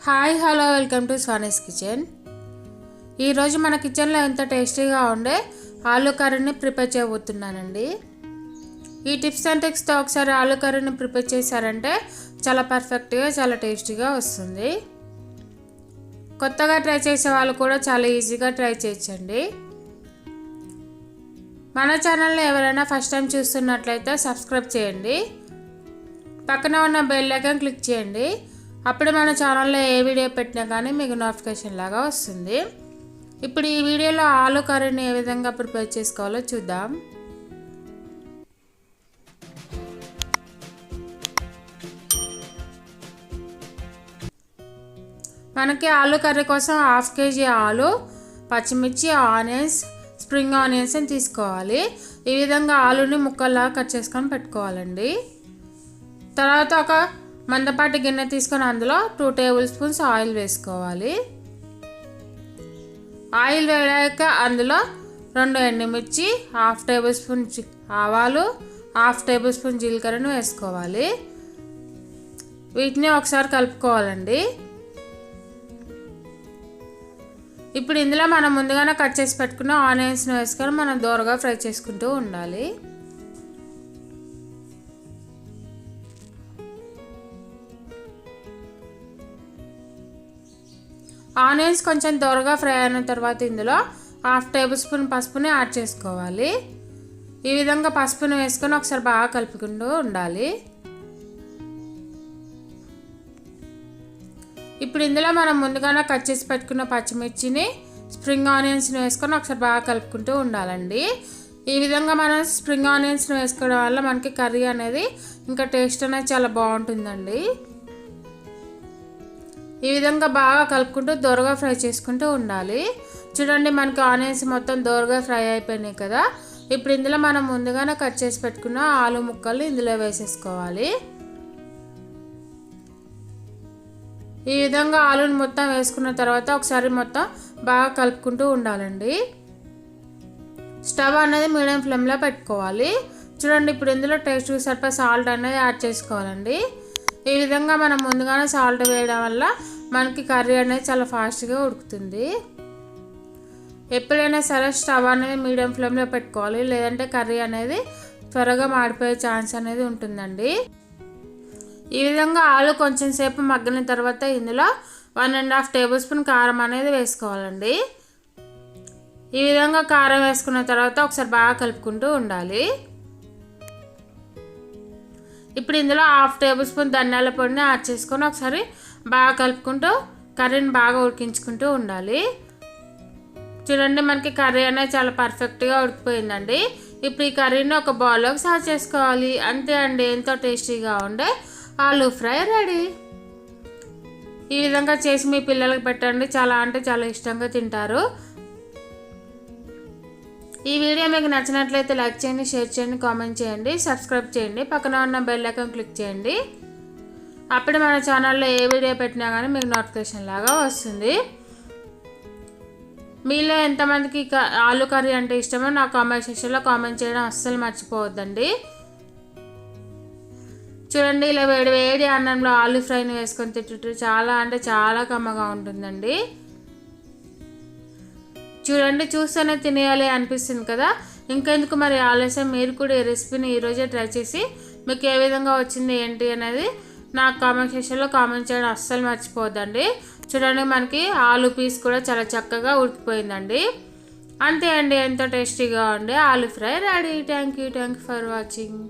Hi hello welcome to Swani's kitchen. ఈరోజు మన కిచెన్లో ఎంత టేస్టీగా ఉండే ఆలూ కర్రీని ప్రిపేర్ చేయబోతున్నానండి. ఈ టిప్స్ అండ్ ట్రిక్స్తో ఒకసారి ఆలూ కర్రీని ప్రిపేర్ చేశారంటే చాలా పర్ఫెక్ట్గా చాలా టేస్టీగా వస్తుంది. కొత్తగా ట్రై చేసే వాళ్ళు కూడా చాలా ఈజీగా ట్రై చేయొచ్చండి. మన ఛానల్ని ఎవరైనా ఫస్ట్ టైం చూస్తున్నట్లయితే సబ్స్క్రైబ్ చేయండి. పక్కన ఉన్న బెల్ ఐకాన్ క్లిక్ చేయండి. అప్పుడు మన ఛానల్లో ఏ వీడియో పెట్టినా కానీ మీకు నోటిఫికేషన్ లాగా వస్తుంది. ఇప్పుడు ఈ వీడియోలో ఆలూ కర్రీని ఏ విధంగా ప్రిపేర్ చేసుకోవాలో చూద్దాం. మనకి ఆలూ కర్రీ కోసం 1/2 kg ఆలు, పచ్చిమిర్చి, ఆనియన్స్, స్ప్రింగ్ ఆనియన్స్ తీసుకోవాలి. ఈ విధంగా ఆలుని ముక్కల్లాగా కట్ చేసుకొని పెట్టుకోవాలండి. తర్వాత ఒక మందపాటి గిన్నె తీసుకొని అందులో 2 టేబుల్ స్పూన్స్ ఆయిల్ వేసుకోవాలి. ఆయిల్ వేడాక అందులో 2 ఎండుమిర్చి, 1/2 టేబుల్ స్పూన్ ఆవాలు, 1/2 టేబుల్ స్పూన్ జీలకర్రను వేసుకోవాలి. వీటిని ఒకసారి కలుపుకోవాలండి. ఇప్పుడు ఇందులో మనం ముందుగానే కట్ చేసి పెట్టుకున్న ఆనియన్స్ని వేసుకొని మనం దోరగా ఫ్రై చేసుకుంటూ ఉండాలి. ఆనియన్స్ కొంచెం దోరగా ఫ్రై అయిన తర్వాత ఇందులో 1/2 టేబుల్ స్పూన్ పసుపుని యాడ్ చేసుకోవాలి. ఈ విధంగా పసుపుని వేసుకొని ఒకసారి బాగా కలుపుకుంటూ ఉండాలి. ఇప్పుడు ఇందులో మనం ముందుగానే కట్ చేసి పెట్టుకున్న పచ్చిమిర్చిని, స్ప్రింగ్ ఆనియన్స్ని వేసుకొని ఒకసారి బాగా కలుపుకుంటూ ఉండాలండి. ఈ విధంగా మనం స్ప్రింగ్ ఆనియన్స్ని వేసుకోవడం వల్ల మనకి కర్రీ అనేది ఇంకా టేస్ట్ అనేది చాలా బాగుంటుందండి. ఈ విధంగా బాగా కలుపుకుంటూ దోరగా ఫ్రై చేసుకుంటూ ఉండాలి. చూడండి, మనకి ఆనియన్స్ మొత్తం దోరగా ఫ్రై అయిపోయినాయి కదా. ఇప్పుడు ఇందులో మనం ముందుగానే కట్ చేసి పెట్టుకున్న ఆలు ముక్కలు ఇందులో వేసేసుకోవాలి. ఈ విధంగా ఆలుని మొత్తం వేసుకున్న తర్వాత ఒకసారి మొత్తం బాగా కలుపుకుంటూ ఉండాలండి. స్టవ్ అనేది మీడియం ఫ్లేమ్లో పెట్టుకోవాలి. చూడండి, ఇప్పుడు ఇందులో టేస్ట్కి సరిపడా సాల్ట్ అనేది యాడ్ చేసుకోవాలండి. ఈ విధంగా మనం ముందుగానే సాల్ట్ వేయడం వల్ల మనకి కర్రీ అనేది చాలా ఫాస్ట్గా ఉడుకుతుంది. ఎప్పుడైనా సరే స్టవ్ అనేది మీడియం ఫ్లేమ్లో పెట్టుకోవాలి, లేదంటే కర్రీ అనేది త్వరగా మాడిపోయే ఛాన్స్ అనేది ఉంటుందండి. ఈ విధంగా ఆలు కొంచెం సేపు మగ్గిన తర్వాత ఇందులో 1.5 టేబుల్ స్పూన్ కారం అనేది వేసుకోవాలండి. ఈ విధంగా కారం వేసుకున్న తర్వాత ఒకసారి బాగా కలుపుకుంటూ ఉండాలి. ఇప్పుడు ఇందులో 1/2 టేబుల్ స్పూన్ ధనియాల పొడిని యాడ్ చేసుకొని ఒకసారి బాగా కలుపుకుంటూ కర్రీని బాగా ఉడికించుకుంటూ ఉండాలి. చూడండి, మనకి కర్రీ అనేది చాలా పర్ఫెక్ట్గా ఉడికిపోయిందండి. ఇప్పుడు ఈ కర్రీని ఒక బౌల్లోకి సర్వ్ చేసుకోవాలి. అంతే అండి, ఎంతో టేస్టీగా ఉండే ఆలూ ఫ్రై రెడీ. ఈ విధంగా చేసి మీ పిల్లలకి పెట్టండి, చాలా అంటే చాలా ఇష్టంగా తింటారు. ఈ వీడియో మీకు నచ్చినట్లయితే లైక్ చేయండి, షేర్ చేయండి, కామెంట్ చేయండి, సబ్స్క్రైబ్ చేయండి. పక్కన ఉన్న బెల్ ఐకాన్ క్లిక్ చేయండి. అప్పుడు మన ఛానల్లో ఏ వీడియో పెట్టినా కానీ మీకు నోటిఫికేషన్ లాగా వస్తుంది. మీలో ఎంతమందికి ఆలూ కర్రీ అంటే ఇష్టమో నా కామెంట్ సెక్షన్లో కామెంట్ చేయడం అస్సలు మర్చిపోవద్దండి. చూడండి, ఇలా వేడి వేడి అన్నంలో ఆలూ ఫ్రైని వేసుకొని తింటుంటే చాలా అంటే చాలా కమ్మగా ఉంటుందండి. చూడండి, చూస్తేనే తినేయాలి అనిపిస్తుంది కదా. ఇంకెందుకు మరి ఆలస్యం, మీరు కూడా ఈ రెసిపీని ఈరోజే ట్రై చేసి మీకు ఏ విధంగా వచ్చింది ఏంటి అనేది నాకు కామెంట్ సెక్షన్లో కామెంట్ చేయడం అస్సలు మర్చిపోద్దండి. చూడండి, మనకి ఆలూ పీస్ కూడా చాలా చక్కగా ఉడికిపోయిందండి. అంతే అండి, ఎంతో టేస్టీగా ఉండే aloo fry ready. Thank you for watching.